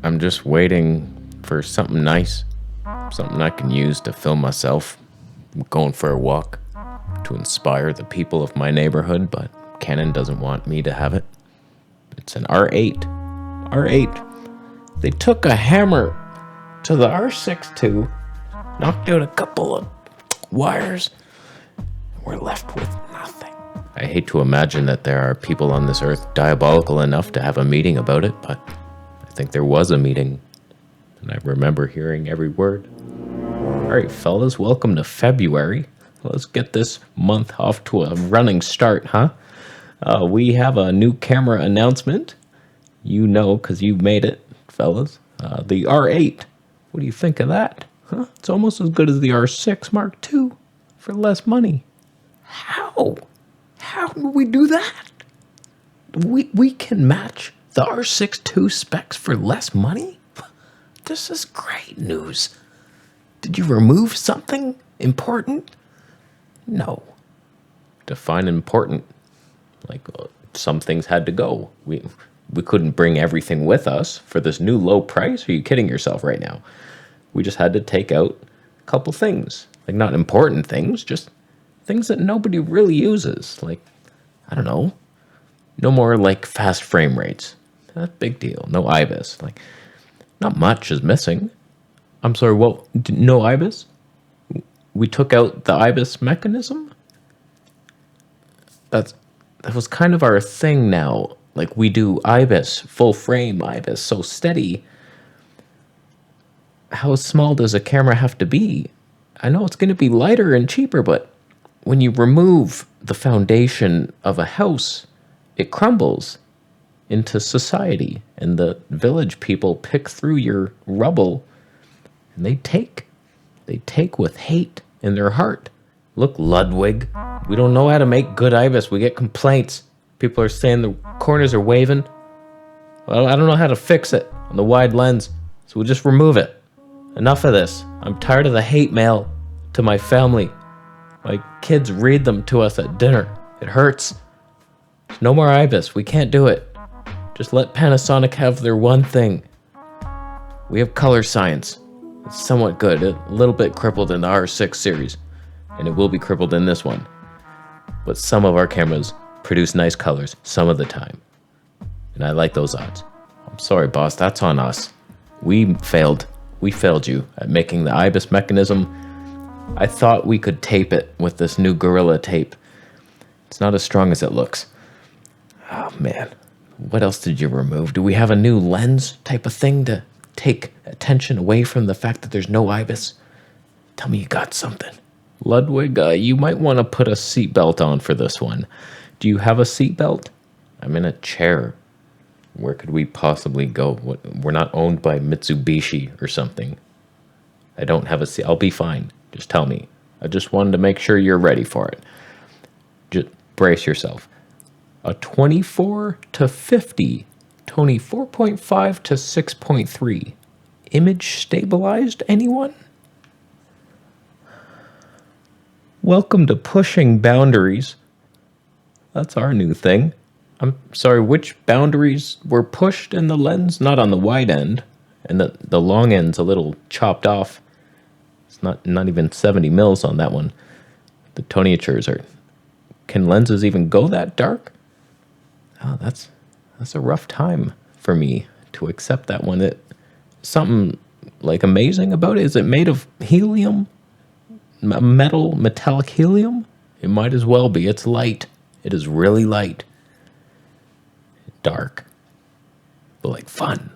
I'm just waiting for something nice, something I can use to film myself going for a walk, to inspire the people of my neighborhood, but Canon doesn't want me to have it. It's an R8. R8. They took a hammer to the R6 II, knocked out a couple of wires, and we're left with nothing. I hate to imagine that there are people on this earth diabolical enough to have a meeting about it, but I think there was a meeting, and I remember hearing every word. All right, fellas, welcome to February. Let's get this month off to a running start, huh? We have a new camera announcement. You know, because you made it, fellas. The R8. What do you think of that? Huh? It's almost as good as the R6 Mark II for less money. How? How do we do that? We can match the R6 II specs for less money? This is great news. Did you remove something important? No. Define important. Like, some things had to go. We couldn't bring everything with us for this new low price. Are you kidding yourself right now? We just had to take out a couple things. Like, not important things, just things that nobody really uses. Like, I don't know. No more, like, fast frame rates. That's a big deal. No IBIS. Like, not much is missing. I'm sorry, well, no IBIS? We took out the IBIS mechanism? That was kind of our thing now. Like, we do IBIS, full frame IBIS, so steady. How small does a camera have to be? I know it's going to be lighter and cheaper, but when you remove the foundation of a house, it crumbles into society, and the village people pick through your rubble, and they take with hate in their heart. Look, Ludwig, we don't know how to make good IBIS. We get complaints. People are saying the corners are waving. Well, I don't know how to fix it on the wide lens, so we'll just remove it. Enough of this. I'm tired of the hate mail to my family. My kids read them to us at dinner. It hurts. There's no more IBIS. We can't do it. Just let Panasonic have their one thing. We have color science. It's somewhat good. A little bit crippled in the R6 series, and it will be crippled in this one. But some of our cameras produce nice colors some of the time, and I like those odds. I'm sorry, boss. That's on us. We failed you at making the IBIS mechanism. I thought we could tape it with this new Gorilla tape. It's not as strong as it looks. Oh, man. What else did you remove? Do we have a new lens type of thing to take attention away from the fact that there's no IBIS? Tell me you got something. Ludwig, you might want to put a seatbelt on for this one. Do you have a seatbelt? I'm in a chair. Where could we possibly go? We're not owned by Mitsubishi or something. I don't have a seat. I'll be fine. Just tell me. I just wanted to make sure you're ready for it. Just brace yourself. A 24 to 50, Tony 4.5 to 6.3. Image stabilized, anyone? Welcome to pushing boundaries. That's our new thing. I'm sorry, which boundaries were pushed in the lens? Not on the wide end, and the long end's a little chopped off. It's not even 70 mils on that one. The toniatures are... Can lenses even go that dark? Oh, that's a rough time for me to accept that one. Something like amazing about it. Is it made of helium? Metallic helium? It might as well be. It's light. It is really light. Dark. But like fun.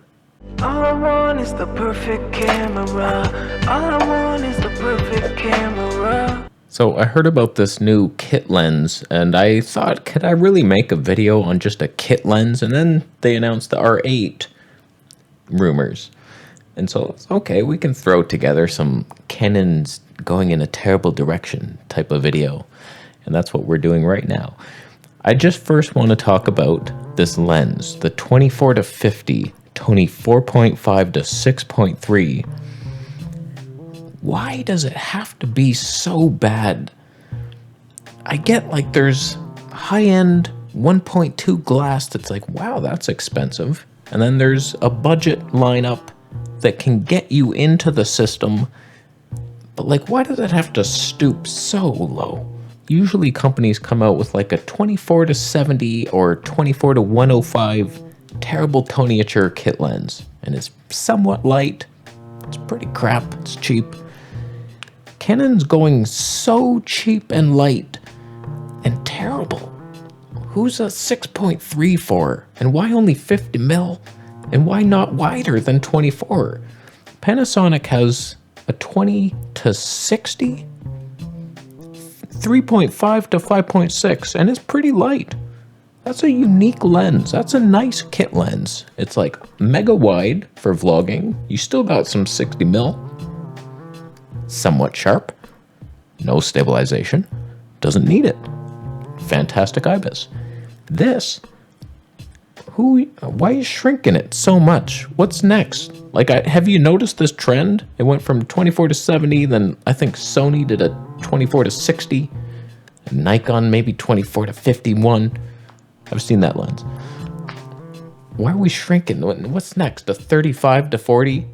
All I want is the perfect camera. All I want is the perfect camera. So I heard about this new kit lens, and I thought, could I really make a video on just a kit lens? And then they announced the R8 rumors. And so, okay, we can throw together some Canon's going in a terrible direction type of video. And that's what we're doing right now. I just first want to talk about this lens, the 24 to 50, Tony 4.5 to 6.3. Why does it have to be so bad? I get there's high-end 1.2 glass that's like, wow, that's expensive. And then there's a budget lineup that can get you into the system. But like, why does it have to stoop so low? Usually companies come out with like a 24 to 70 or 24 to 105 terrible toniature kit lens. And it's somewhat light. It's pretty crap. It's cheap. Canon's going so cheap and light and terrible. Who's a 6.3 for? And why only 50 mil? And why not wider than 24? Panasonic has a 20 to 60, 3.5 to 5.6, and it's pretty light. That's a unique lens. That's a nice kit lens. It's like mega wide for vlogging. You still got some 60 mil. Somewhat sharp. No stabilization. Doesn't need it. Fantastic IBIS. This, why are you shrinking it so much? What's next? Like, have you noticed this trend? It went from 24 to 70, then I think Sony did a 24 to 60, and Nikon maybe 24 to 51. I've seen that lens. Why are we shrinking? What's next? A 35 to 40?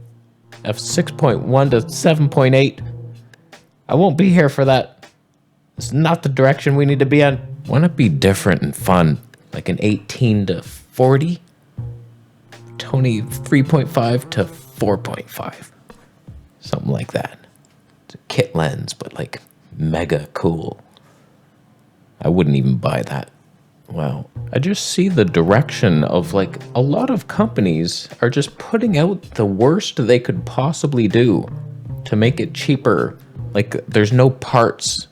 F6.1 to 7.8? I won't be here for that. It's not the direction we need to be on. Want to be different and fun, like an 18 to 40? Tony 3.5 to 4.5. Something like that. It's a kit lens, but like mega cool. I wouldn't even buy that. Wow. I just see the direction of like a lot of companies are just putting out the worst they could possibly do to make it cheaper. Like there's no parts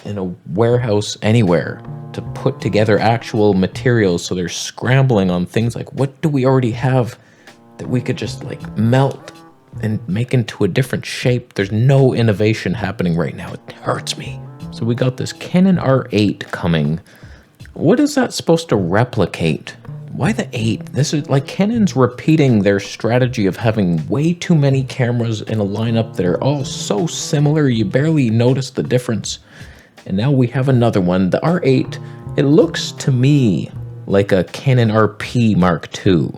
in a warehouse anywhere to put together actual materials, so they're scrambling on things like, what do we already have that we could just like melt and make into a different shape? There's no innovation happening right now. It hurts me. So we got this Canon R8 coming. What is that supposed to replicate? Why the 8? This is like Canon's repeating their strategy of having way too many cameras in a lineup that are all so similar you barely notice the difference. And now we have another one, the R8. It looks to me like a Canon RP Mark II.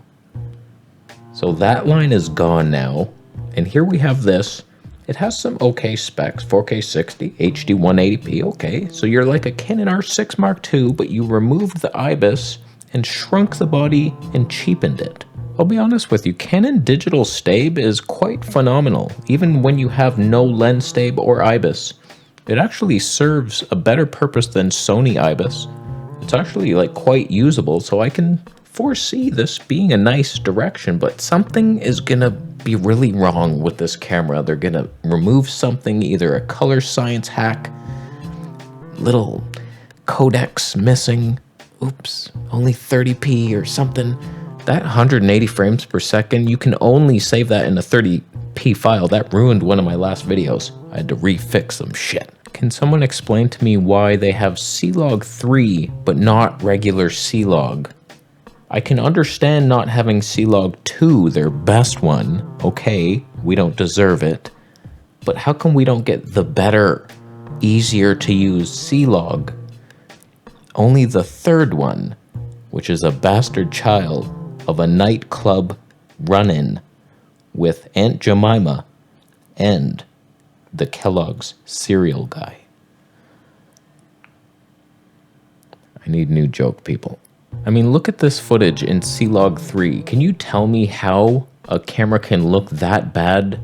So that line is gone now. And here we have this. It has some okay specs, 4K 60, HD 180p, okay. So you're like a Canon R6 Mark II, but you removed the IBIS and shrunk the body and cheapened it. I'll be honest with you, Canon digital stabe is quite phenomenal, even when you have no lens stabe or IBIS. It actually serves a better purpose than Sony IBIS. It's actually like quite usable, so I can foresee this being a nice direction, but something is gonna be really wrong with this camera. They're gonna remove something, either a color science hack, little codecs missing, oops, only 30p or something. That 180 frames per second, you can only save that in a 30p file. That ruined one of my last videos. I had to refix some shit. Can someone explain to me why they have C-Log 3 but not regular C-Log? I can understand not having C-Log 2, their best one. Okay, we don't deserve it. But how come we don't get the better, easier to use C-Log? Only the third one, which is a bastard child of a nightclub run-in with Aunt Jemima and the Kellogg's cereal guy. I need new joke, people. I mean, look at this footage in C-Log 3. Can you tell me how a camera can look that bad?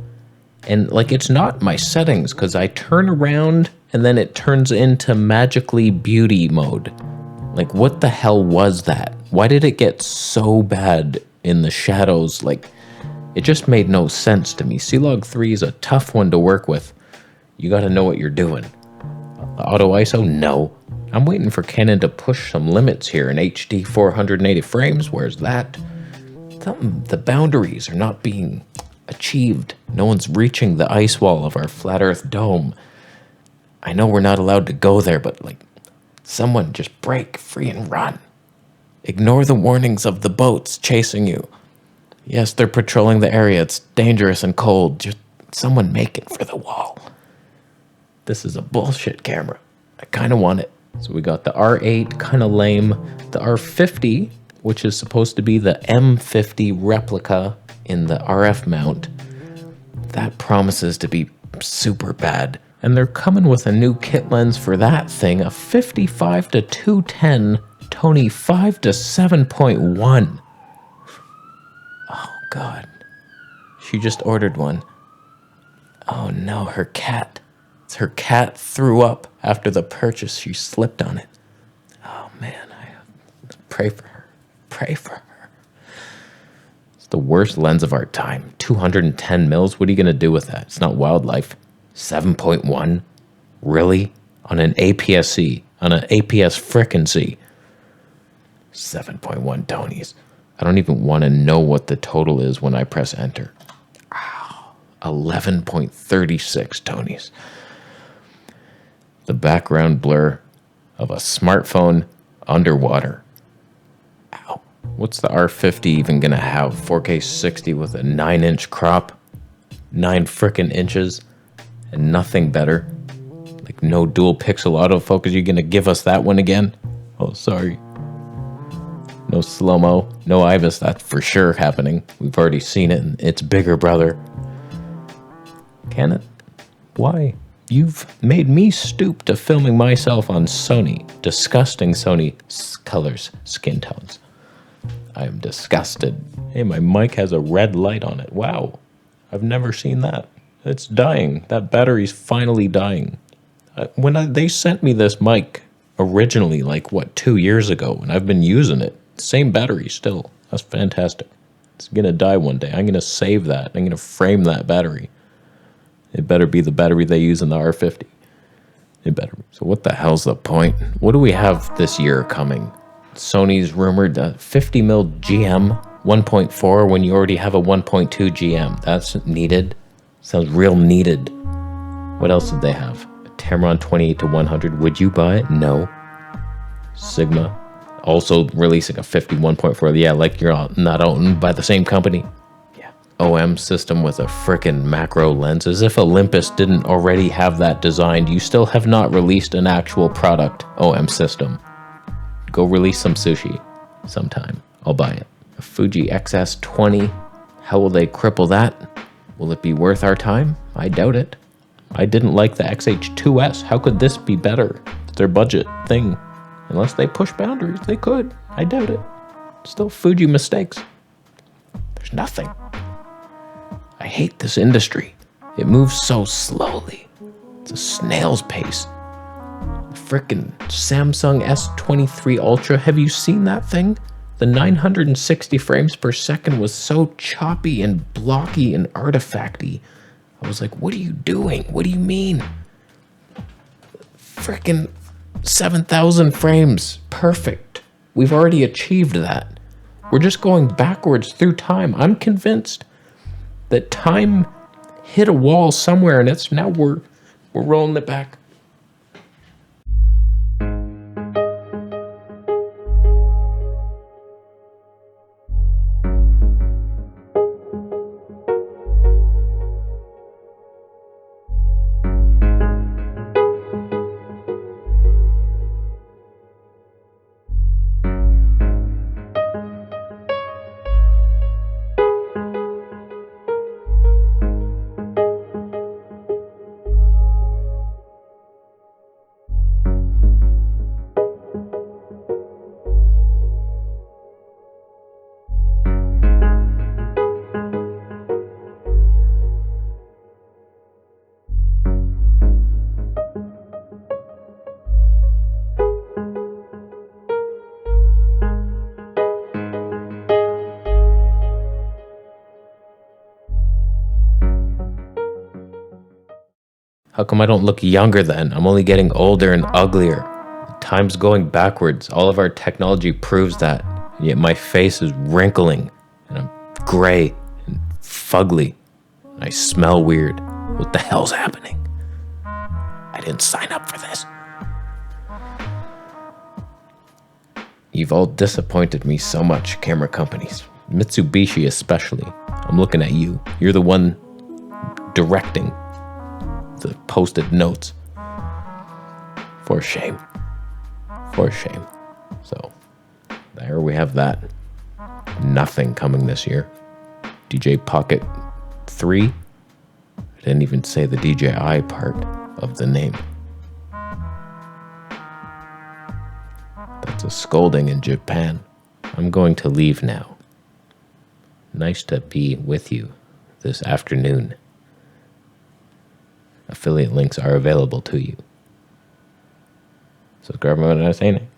And like, it's not my settings, because I turn around and then it turns into magically beauty mode. Like, what the hell was that? Why did it get so bad in the shadows? Like, it just made no sense to me. C-Log 3 is a tough one to work with. You gotta know what you're doing. Auto ISO? No. I'm waiting for Canon to push some limits here in HD 480 frames. Where's that? The boundaries are not being achieved. No one's reaching the ice wall of our flat earth dome. I know we're not allowed to go there, but like, someone just break free and run. Ignore the warnings of the boats chasing you. Yes, they're patrolling the area. It's dangerous and cold. Just someone make it for the wall. This is a bullshit camera. I kind of want it. So we got the R8, kind of lame. The R50, which is supposed to be the M50 replica in the RF mount. That promises to be super bad. And they're coming with a new kit lens for that thing, a 55 to 210 Tony 5 to 7.1. Oh God. She just ordered one. Oh no, her cat. Her cat threw up after the purchase. She slipped on it. Oh man, I pray for her. Pray for her. It's the worst lens of our time. 210 mils. What are you going to do with that? It's not wildlife. 7.1? Really? On an APS-C? On an APS frickin' C? 7.1 Tonys. I don't even want to know what the total is when I press enter. Wow. 11.36 Tonys. The background blur of a smartphone underwater. Ow. What's the R50 even going to have? 4K 60 with a 9-inch crop? 9 frickin' inches? And nothing better. Like no dual pixel autofocus. You're gonna give us that one again? Oh, sorry. No slow-mo, no IBIS. That's for sure happening. We've already seen it, and it's bigger, brother. Canon, why? You've made me stoop to filming myself on Sony. Disgusting Sony colors, skin tones. I am disgusted. Hey, my mic has a red light on it. Wow. I've never seen that. It's dying. That battery's finally dying. When they sent me this mic originally, 2 years ago, and I've been using it. Same battery still. That's fantastic. It's going to die one day. I'm going to save that. I'm going to frame that battery. It better be the battery they use in the R50. It better be. So what the hell's the point? What do we have this year coming? Sony's rumored 50mm GM 1.4 when you already have a 1.2 GM. That's needed. Sounds real needed. What else did they have? A Tamron 28 to 100. Would you buy it? No. Sigma. Also releasing a 51.4. Yeah, like you're not owned by the same company. Yeah. OM system with a frickin' macro lens. As if Olympus didn't already have that designed. You still have not released an actual product OM system. Go release some sushi sometime. I'll buy it. A Fuji XS20. How will they cripple that? Will it be worth our time? I doubt it. I didn't like the XH2S. How could this be better? It's their budget thing. Unless they push boundaries, they could. I doubt it. Still Fuji mistakes. There's nothing. I hate this industry. It moves so slowly. It's a snail's pace. Frickin' Samsung S23 Ultra. Have you seen that thing? The 960 frames per second was so choppy and blocky and artifacty. I was like, what are you doing? What do you mean? Frickin' 7,000 frames. Perfect. We've already achieved that. We're just going backwards through time. I'm convinced that time hit a wall somewhere and it's now we're rolling it back. How come I don't look younger then? I'm only getting older and uglier. Time's going backwards. All of our technology proves that. And yet my face is wrinkling. And I'm gray and fugly. And I smell weird. What the hell's happening? I didn't sign up for this. You've all disappointed me so much, camera companies. Mitsubishi especially. I'm looking at you. You're the one directing the posted notes. For shame. For shame. So, There we have that. Nothing coming this year. DJ Pocket 3. I didn't even say the DJI part of the name. That's a scolding in Japan. I'm going to leave now. Nice to be with you this afternoon. Affiliate links are available to you. Subscribe to my